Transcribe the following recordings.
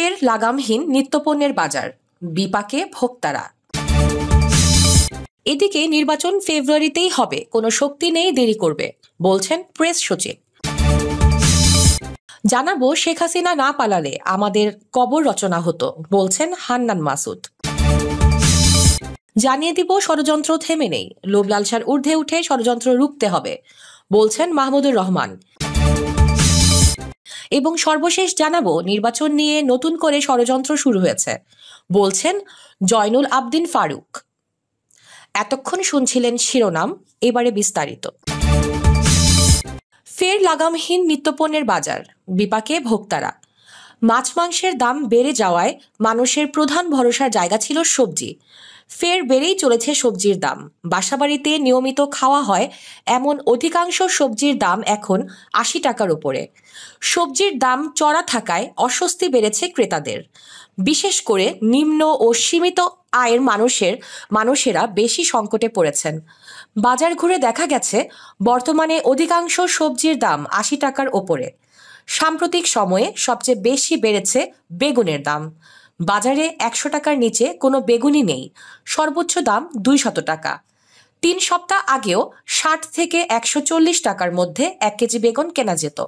ফের লাগামহীন নিত্যপণ্যের বাজার, বিপাকে ভোক্তারা। এদিকে নির্বাচন ফেব্রুয়ারিতেই হবে, কোনো শক্তি নেই দেরি করবে, বলছেন প্রেস সচিব। জানাবো শেখ হাসিনা না পালালে আমাদের কবর রচনা হতো, বলছেন হান্নান মাসুদ। জানিয়ে দিব ষড়যন্ত্র থেমে নেই, লোভ লালসার ঊর্ধ্বে উঠে ষড়যন্ত্র রুখতে হবে, বলছেন মাহমুদুর রহমান। এবং সর্বশেষ জানাবো নির্বাচন নিয়ে নতুন করে ষড়যন্ত্র শুরু হয়েছে, বলছেন জয়নুল আবদিন ফারুক। এতক্ষণ শুনছিলেন শিরোনাম, এবারে বিস্তারিত। ফের লাগামহীন নিত্যপণ্যের বাজার, বিপাকে ভোক্তারা। মাছ মাংসের দাম বেড়ে যাওয়ায় মানুষের প্রধান ভরসার জায়গা ছিল সবজি। ফের বেড়েই চলেছে সবজির দাম। বাসাবাড়িতে নিয়মিত খাওয়া হয় এমন অধিকাংশ সবজির দাম এখন ৮০ টাকার উপরে। সবজির দাম চড়া থাকায় অস্বস্তি বেড়েছে ক্রেতাদের। বিশেষ করে নিম্ন ও সীমিত আয়ের মানুষেরা বেশি সংকটে পড়েছেন। বাজার ঘুরে দেখা গেছে বর্তমানে অধিকাংশ সবজির দাম ৮০ টাকার ওপরে। সাম্প্রতিক সময়ে সবচেয়ে বেশি বেড়েছে বেগুনের দাম। বাজারে ১০০ টাকার নিচে কোনো বেগুনই নেই, সর্বোচ্চ দাম ২০০ টাকা। ৩ সপ্তাহ আগেও ৬০ থেকে ১৪০ টাকার মধ্যে ১ কেজি বেগুন কেনা যেত।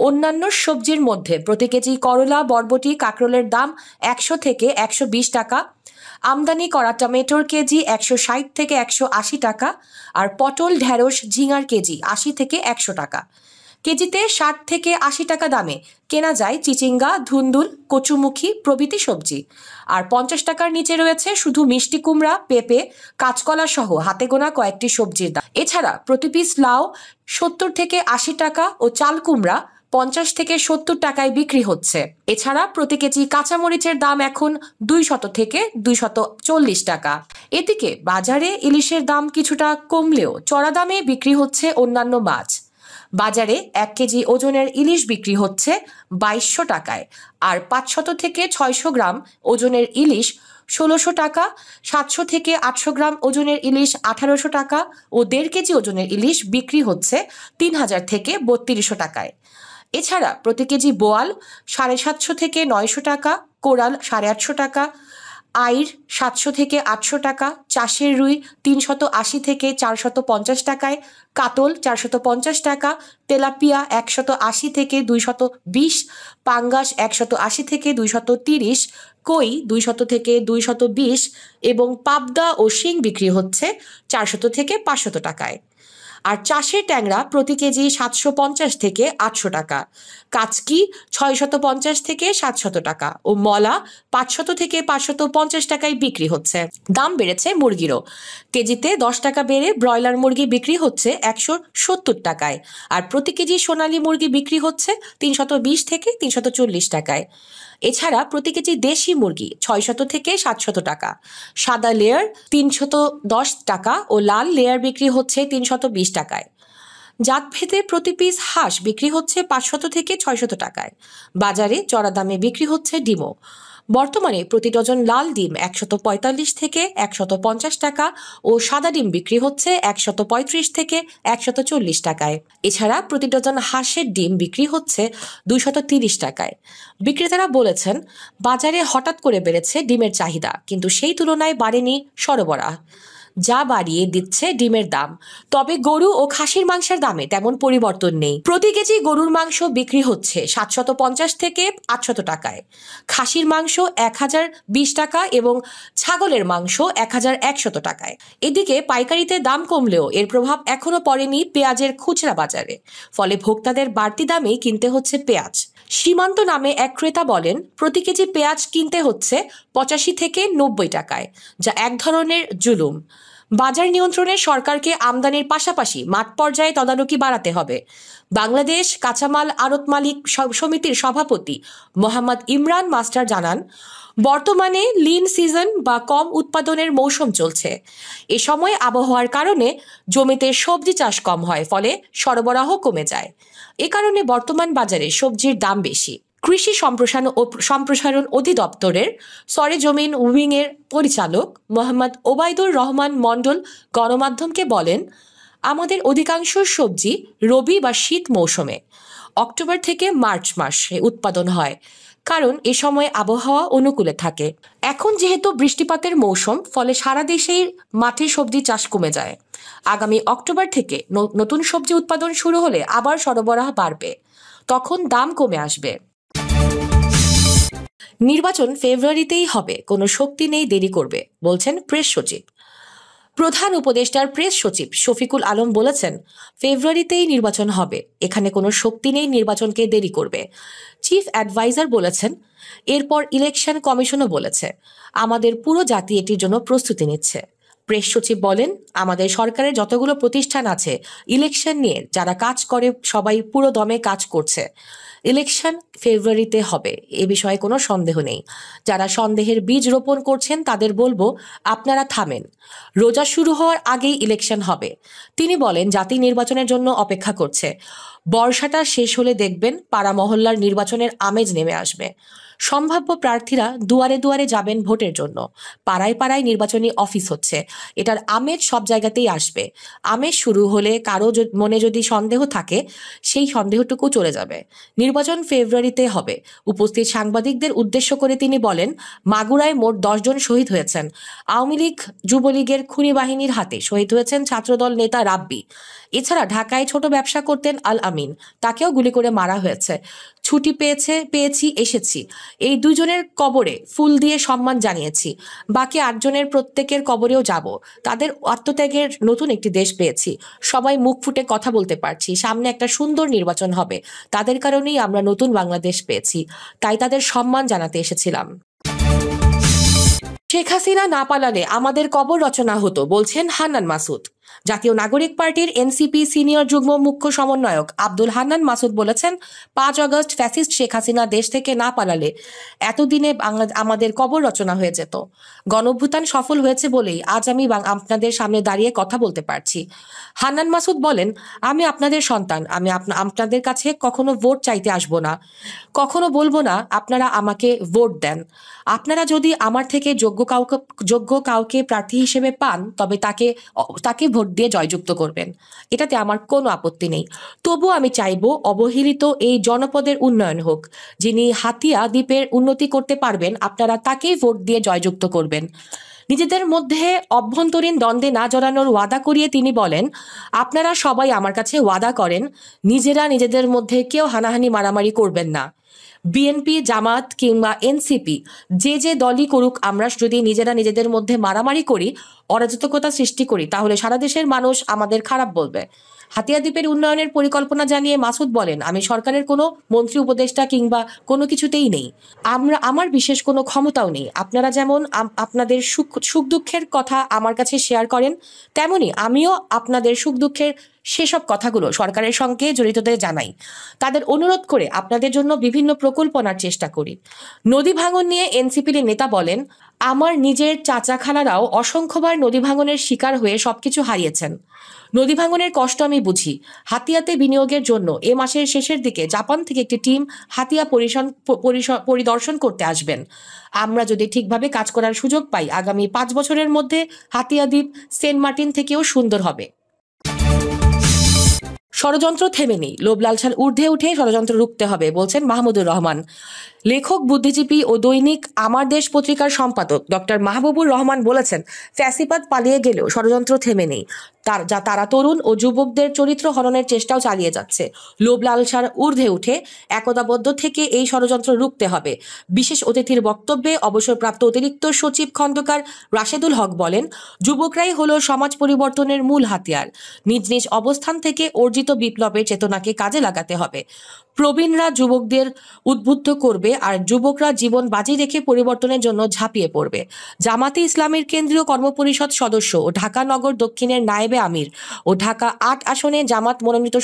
অন্যান্য সবজির মধ্যে প্রতি কেজি করলা, বরবটি, কাঁকরোলের দাম ১০০ থেকে ১২০ টাকা। আমদানি করা টমেটোর কেজি ১৬০ থেকে ১৮০ টাকা, আর পটল, ঢেঁড়স, ঝিঙার কেজি ৮০ থেকে ১০০ টাকা। কেজিতে ৬০ থেকে ৮০ টাকা দামে কেনা যায় চিচিঙ্গা, ধুন্দুল, কচুমুখী প্রভৃতি সবজি। আর ৫০ টাকার নিচে রয়েছে শুধু মিষ্টি কুমড়া, পেঁপে, কাঁচকলা সহ হাতে গোনা কয়েকটি সবজির দাম। এছাড়া প্রতি পিস লাউ ৭০ থেকে ৮০ টাকা ও চাল কুমড়া ৫০ থেকে ৭০ টাকায় বিক্রি হচ্ছে। এছাড়া প্রতি কেজি কাঁচামরিচের দাম এখন ২০০ থেকে ২৪০ টাকা। এদিকে বাজারে ইলিশের দাম কিছুটা কমলেও চড়া দামে বিক্রি হচ্ছে অন্যান্য মাছ। বাজারে ১ কেজি ওজনের ইলিশ বিক্রি হচ্ছে ২২০০ টাকায়, আর ৫০০ থেকে ৬০০ গ্রাম ওজনের ইলিশ ১৬০০ টাকা, ৭০০ থেকে ৮০০ গ্রাম ওজনের ইলিশ ১৮০০ টাকা ও ১.৫ কেজি ওজনের ইলিশ বিক্রি হচ্ছে ৩০০০ থেকে ৩২০০ টাকায়। এছাড়া প্রতি কেজি বোয়াল ৭৫০ থেকে ৯০০ টাকা, কোরাল ৮৫০ টাকা, আইর ৭০০ থেকে ৮০০ টাকা, চাষের রুই ৩৮০ থেকে ৪৫০ টাকায়, কাতল ৪৫০ টাকা, তেলাপিয়া ১৮০ থেকে ২২০, পাঙ্গাস ১৮০ থেকে ২৩০, কই ২০০ থেকে ২২০ এবং পাবদা ও শিং বিক্রি হচ্ছে ৪০০ থেকে ৫০০ টাকায়। আর চাষের ট্যাংরা প্রতি কেজি ৭৫০ থেকে ৮০০ টাকা, কাচকি ৬৫০ থেকে ৭০০ টাকা ও মলা ৫০০ থেকে ৫৫০ টাকায় বিক্রি হচ্ছে। দাম বেড়েছে মুরগিরও। কেজিতে ১০ টাকা বেড়ে ব্রয়লার মুরগি বিক্রি হচ্ছে ১৭০ টাকায়, আর প্রতি কেজি সোনালী মুরগি বিক্রি হচ্ছে ৩২০ থেকে ৩৪০ টাকায়। এছাড়া প্রতি কেজি দেশি মুরগি ৬০০ থেকে ৭০০ টাকা, সাদা লেয়ার ৩১০ টাকা ও লাল লেয়ার বিক্রি হচ্ছে ৩২০ টাকায়। জাতভেদে প্রতি পিস হাঁস বিক্রি হচ্ছে ৫০০ থেকে ৬০০ টাকায়। বাজারে চড়া দামে বিক্রি হচ্ছে ডিমও। বর্তমানে প্রতি ডজন লাল ডিম ১৪৫ থেকে ১৫০ টাকা ও সাদা ডিম বিক্রি হচ্ছে ১৩৫ থেকে ১৪০ টাকায়। এছাড়া প্রতি ডজন হাঁসের ডিম বিক্রি হচ্ছে ২৩০ টাকায়। বিক্রেতারা বলেছেন, বাজারে হঠাৎ করে বেড়েছে ডিমের চাহিদা, কিন্তু সেই তুলনায় বাড়েনি সরবরাহ, যা বাড়িয়ে দিচ্ছে ডিমের দাম। তবে গরু ও খাসির মাংসের দামে তেমন পরিবর্তন নেই। প্রতি কেজি গরুর মাংস বিক্রি হচ্ছে ৭৫০ থেকে ৮০০ টাকায়, খাসির মাংস ১০২০ টাকা এবং ছাগলের মাংস ১১০০ টাকায়। এদিকে পাইকারিতে দাম কমলেও এর প্রভাব এখনো পড়েনি পেঁয়াজের খুচরা বাজারে, ফলে ভোক্তাদের বাড়তি দামেই কিনতে হচ্ছে পেঁয়াজ। সীমান্ত নামে এক ক্রেতা বলেন, প্রতি কেজি পেঁয়াজ কিনতে হচ্ছে ৮৫ থেকে ৯০ টাকায়, যা এক ধরনের জুলুম। বাজার নিয়ন্ত্রণে সরকারকে আমদানির পাশাপাশি মাঠ পর্যায়ে তদারকি বাড়াতে হবে। বাংলাদেশ কাঁচামাল আড়ত মালিক সমিতির সভাপতি মোহাম্মদ ইমরান মাস্টার জানান, বর্তমানে লিন সিজন বা কম উৎপাদনের মৌসুম চলছে। এ সময় আবহাওয়ার কারণে জমিতে সবজি চাষ কম হয়, ফলে সরবরাহ কমে যায়। এ কারণে বর্তমান বাজারে সবজির দাম বেশি। কৃষি সম্প্রসারণ অধিদপ্তরের সরেজমিন উইংয়ের পরিচালক মোহাম্মদ ওবায়দুর রহমান মণ্ডল গণমাধ্যমকে বলেন, আমাদের অধিকাংশ সবজি রবি বা শীত মৌসুমে অক্টোবর থেকে মার্চ মাসে উৎপাদন হয়। কারণ এ সময় আবহাওয়া অনুকূলে থাকে। এখন যেহেতু বৃষ্টিপাতের মৌসুম, ফলে সারা দেশেই মাঠে সবজি চাষ কমে যায়। আগামী অক্টোবর থেকে নতুন সবজি উৎপাদন শুরু হলে আবার সরবরাহ বাড়বে, তখন দাম কমে আসবে। নির্বাচন ফেব্রুয়ারিতেই হবে, কোনো শক্তি নেই দেরি করবে, বলছেন প্রেস সচিব। প্রধান উপদেষ্টার প্রেস সচিব শফিকুল আলম বলেছেন, ফেব্রুয়ারিতেই নির্বাচন হবে, এখানে কোনো শক্তি নেই নির্বাচনকে দেরি করবে। চিফ অ্যাডভাইজার বলেছেন, এরপর ইলেকশন কমিশনও বলেছে, আমাদের পুরো জাতি এটির জন্য প্রস্তুতি নিচ্ছে। প্রেস সচিব বলেন, আমাদের সরকারের যতগুলো প্রতিষ্ঠান আছে ইলেকশন নিয়ে যারা কাজ করে সবাই পুরো দমে কাজ করছে। ইলেকশন ফেব্রুয়ারিতে হবে, এ বিষয়ে কোনো সন্দেহ নেই। যারা সন্দেহের বীজ রোপণ করছেন তাদের বলবো, আপনারা থামেন, রোজা শুরু হওয়ার আগেই ইলেকশন হবে। তিনি বলেন, জাতি নির্বাচনের জন্য অপেক্ষা করছে। বর্ষাটা শেষ হলে দেখবেন পাড়া মহল্লার নির্বাচনের আমেজ নেমে আসবে। সম্ভাব্য প্রার্থীরা দুয়ারে দুয়ারে যাবেন ভোটের জন্য। পাড়ায় পাড়ায় নির্বাচনী অফিস হচ্ছে, এটার আমেজ সব জায়গাতেই আসবে। আমেজ শুরু হলে কারো মনে যদি সন্দেহ থাকে, সেই সন্দেহটুকু চলে যাবে। নির্বাচন ফেব্রুয়ারিতে হবে। উপস্থিত সাংবাদিকদের উদ্দেশ্য করে তিনি বলেন, মাগুরায় মোট 10 জন শহীদ হয়েছেন। আওয়ামী লীগ যুবলীগের খুনি বাহিনীর হাতে শহীদ হয়েছেন ছাত্রদল নেতা রাব্বি। এছাড়া ঢাকায় ছোট ব্যবসা করতেন আল আমিন, তাকেও গুলি করে মারা হয়েছে। ছুটি পেয়েছি এসেছি, এই 2 জনের কবরে ফুল দিয়ে সম্মান জানিয়েছি। বাকি 8 জনের প্রত্যেকের কবরেও যাব। তাদের আত্মত্যাগের নতুন একটি দেশ পেয়েছি। সবাই মুখ ফুটে কথা বলতে পারছি, সামনে একটা সুন্দর নির্বাচন হবে। তাদের কারণেই আমরা নতুন বাংলাদেশ পেয়েছি, তাই তাদের সম্মান জানাতে এসেছিলাম। শেখ হাসিনা না পালালে আমাদের কবর রচনা হতো, বলছেন হান্নান মাসুদ। জাতীয় নাগরিক পার্টির এনসিপি সিনিয়র যুগ্ম মুখ্য সমন্বয়ক আব্দুল হান্নান মাসুদ বলেছেন, 5 আগস্ট ফ্যাসিস্ট শেখ হাসিনা দেশ থেকে না পালালে এতদিনে আমাদের কবর রচনা হয়ে যেত। গণঅভ্যুত্থান সফল হয়েছে বলেই আজ আমি আপনাদের সামনে দাঁড়িয়ে কথা বলতে পারছি। হান্নান মাসুদ বলেন, আমি আপনাদের সন্তান, আমি আপনাদের কাছে কখনো ভোট চাইতে আসবো না, কখনো বলবো না আপনারা আমাকে ভোট দেন। আপনারা যদি আমার থেকে যোগ্য কাউকে প্রার্থী হিসেবে পান, তবে তাকে ভোট দিয়ে জয়যুক্ত করবেন, এটাতে আমার কোনো আপত্তি নেই। তবু আমি চাইবো অবহেলিত এই জনপদের উন্নয়ন হোক। যিনি হাতিয়া দ্বীপের উন্নতি করতে পারবেন, আপনারা তাকেই ভোট দিয়ে জয়যুক্ত করবেন। নিজেদের মধ্যে অভ্যন্তরীণ দ্বন্দ্বে না জড়ানোর ওয়াদা করিয়ে তিনি বলেন, আপনারা সবাই আমার কাছে ওয়াদা করেন, নিজেদের মধ্যে কেউ হানাহানি মারামারি করবেন না। বিএনপি, জামাত কিংবা এনসিপি যে দলই করুক, আমরা যদি নিজেদের মধ্যে মারামারি করি, অরাজকতা সৃষ্টি করি, তাহলে সারা দেশের মানুষ আমাদের খারাপ বলবে। হাতিয়া দ্বীপের উন্নয়নের পরিকল্পনা জানিয়ে মাসুদ বলেন, আমি সরকারের কোনো মন্ত্রী উপদেষ্টা কিংবা কোনো কিছুতেই নেই, আমার বিশেষ কোনো ক্ষমতাও নেই। আপনারা যেমন আপনাদের সুখ দুঃখের কথা আমার কাছে শেয়ার করেন, তেমনি আমিও আপনাদের সুখ দুঃখের সেসব কথাগুলো সরকারের সঙ্গে জড়িতদের জানাই। তাদের অনুরোধ করে আপনাদের জন্য বিভিন্ন প্রকল্প আনার চেষ্টা করি। নদী ভাঙন নিয়ে এনসিপির নেতা বলেন, আমার নিজের চাচা খালারাও অসংখ্যবার নদী ভাঙনের শিকার হয়ে সবকিছু হারিয়েছেন। নদী ভাঙনের কষ্ট আমি বুঝি। হাতিয়াতে বিনিয়োগের জন্য এ মাসের শেষের দিকে জাপান থেকে একটি টিম হাতিয়া পরিদর্শন করতে আসবেন। আমরা যদি ঠিকভাবে কাজ করার সুযোগ পাই, আগামী 5 বছরের মধ্যে হাতিয়া দ্বীপ সেন্ট মার্টিন থেকেও সুন্দর হবে। ষড়যন্ত্র থেমে নেই, লোভ লালসার ঊর্ধ্বে উঠে ষড়যন্ত্র রুখতে হবে, বলছেন মাহমুদুর রহমান। লেখক, বুদ্ধিজীবী ও দৈনিক আমার দেশ পত্রিকার সম্পাদক ডক্টর মাহবুবুর রহমান বলেছেন, ফ্যাসিবাদ পালিয়ে গেলেও ষড়যন্ত্র থেমে নেই। তারা তরুণ ও যুবকদের চরিত্র হননের চেষ্টাও চালিয়ে যাচ্ছে। লোভ লালসার ঊর্ধ্বে উঠে একতাবদ্ধ থেকে এই ষড়যন্ত্র রুখতে হবে। বিশেষ অতিথির বক্তব্যে অবসরপ্রাপ্ত অতিরিক্ত সচিব খন্দকার রাশেদুল হক বলেন, যুবকরাই হলো সমাজ পরিবর্তনের মূল হাতিয়ার। নিজ নিজ অবস্থান থেকে অর্জিত বিপ্লবের চেতনাকে কাজে লাগাতে হবে। প্রবীণরা যুবকদের উদ্বুদ্ধ করবে, আর যুবকরা জীবন বাজি রেখে পরিবর্তনের জন্য ঝাঁপিয়ে পড়বে। জামাতে ইসলামের কেন্দ্রীয় কর্মপরিষদ সদস্য ও ঢাকা নগর দক্ষিণের নায়েবে আমির ও ঢাকা 8 আসনে জামাত মনোনীত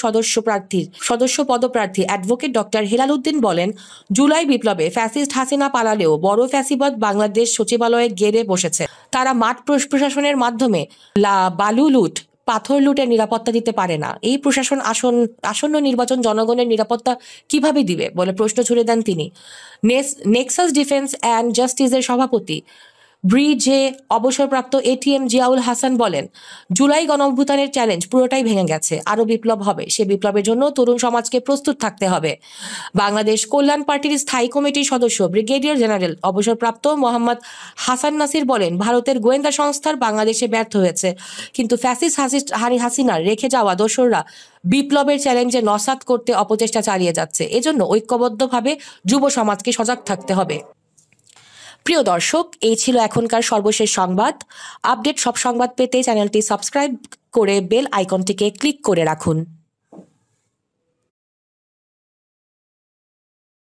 সদস্য পদপ্রার্থী অ্যাডভোকেট ডক্টর হেলাল উদ্দিন বলেন, জুলাই বিপ্লবে ফ্যাসিস্ট হাসিনা পালালেও বড় ফ্যাসিবাদ বাংলাদেশ সচিবালয়ে গেড়ে বসেছে। তারা মাঠ প্রশাসনের মাধ্যমে বালু লুট, পাথর লুটের নিরাপত্তা দিতে পারে না। এই প্রশাসন আসন্ন নির্বাচন জনগণের নিরাপত্তা কিভাবে দিবে বলে প্রশ্ন ছুড়ে দেন তিনি। নেক্সাস ডিফেন্স অ্যান্ড জাস্টিসের সভাপতি ব্রিজে অবসরপ্রাপ্ত এটিএম জিয়াউল হাসান বলেন, জুলাই গণঅভ্যুত্থানের চ্যালেঞ্জ পুরোটাই ভেঙে গেছে, আরও বিপ্লব হবে। সে বিপ্লবের জন্য তরুণ সমাজকে প্রস্তুত থাকতে হবে। বাংলাদেশ কল্যাণ পার্টির স্থায়ী কমিটির সদস্য ব্রিগেডিয়ার জেনারেল অবসরপ্রাপ্ত মোহাম্মদ হাসান নাসির বলেন, ভারতের গোয়েন্দা সংস্থার বাংলাদেশে ব্যর্থ হয়েছে, কিন্তু ফ্যাসিস্ট হাসিনার রেখে যাওয়া দোসররা বিপ্লবের চ্যালেঞ্জে নস্যাৎ করতে অপচেষ্টা চালিয়ে যাচ্ছে। এজন্য ঐক্যবদ্ধভাবে যুব সমাজকে সজাগ থাকতে হবে। প্রিয় দর্শক, এই ছিল এখনকার সর্বশেষ সংবাদ। আপডেট সব সংবাদ পেতে চ্যানেলটি সাবস্ক্রাইব করে বেল আইকনটিকে ক্লিক করে রাখুন।